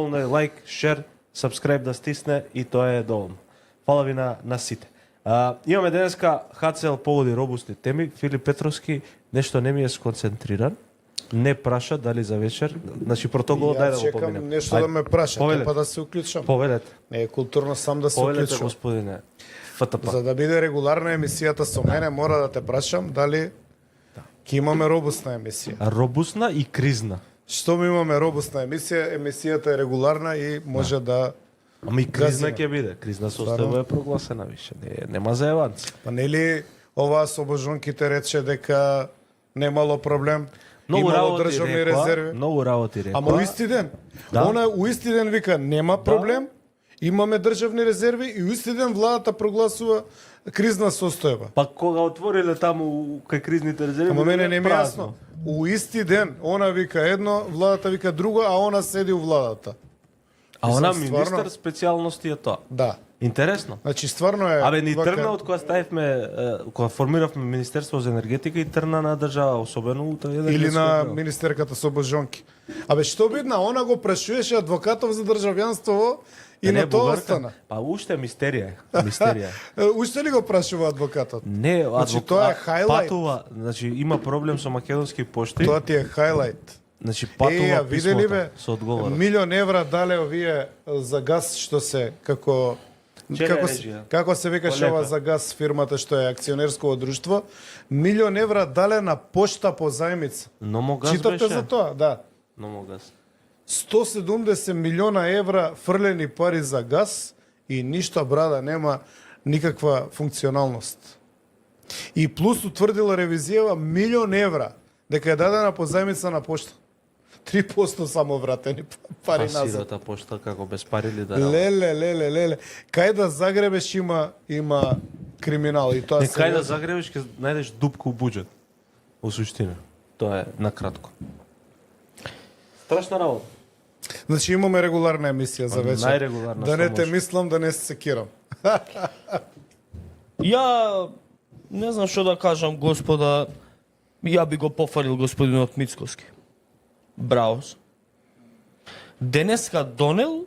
лайк, шер, subscribe да стисне и тоа е доволно. Фала ви на сите. Имаме денеска ХЦЛ поводи робусни теми. Филип Петровски нешто не ми е сконцентриран. Не праша дали за вечер. Значи протоколот дај да го поминем. Чекам нешто да ме праша, па да се уклучам. Повелете. Не е културно сам да се Повелете, уклучам. господине. ФТП. За да биде регуларна емисијата со мене, мора да те прашам дали ќе имаме робусна емисија. Робусна и кризна. Што ми имаме робусна емисија, емисијата е регуларна и може да Ама и кризна газиме. ќе биде. Кризна состојба е прогласена више. Нема заеванци. Па нели оваа со божонките рече дека немало проблем, Многу имало работи државни рекла, резерви. многу работи рекла. Ама у исти ден. Да. Она у исти ден вика нема проблем, имаме државни резерви и у исти ден владата прогласува кризна состојба. Па кога отвориле таму кај кризните резерви, Ама мене не ми е празно. јасно. У исти ден, она вика едно, владата вика друго, а она седи у владата. А она Мислам, министер стварно? специјалности е тоа. Да. Интересно. Значи стварно е Абе, ни вака- тргна од кога ставивме, кога формиравме Министерство за енергетика и тргна на држава, особено у тој или на дел. министерката со божонки. Абе што бидна, она го прашуваше адвокатов за државјанство и Не, на тоа бугарка. остана. Па уште мистерија е. Мистерија. Уште ли го прашува адвокатот? Не, Значи, тоа е highlight. Патува, значи има проблем со македонски пошти. Тоа ти е хајлајт. Значи патува Ја видели писмото бе? со одговор. Милион евра дале овие за газ што се како режија. како се викаше Полека. ова за газ фирмата што е акционерско друштво, милион евра дале на пошта по заемица. Номо газ Читавте беше? за тоа? Да. Номо газ. 170 милиона евра фрлени пари за газ и ништо брада нема никаква функционалност. И плюс утврдила ревизијава милион евра дека е дадена по заемица на пошта. 3% само вратени пари Па назад. сирата пошта како без пари ли да работи? Леле. Кај да загребеш има криминал и тоа Не, се кај да загребеш ќе најдеш дупка у буџет. Во суштина. Тоа е накратко. Страшна работа. Значи имаме регуларна емисија за вечер. најрегуларна Да што не те може. мислам, да не се секирам. Ја не знам што да кажам, господа. Ја би го пофалил господинот Мицковски. Браво. Денеска донел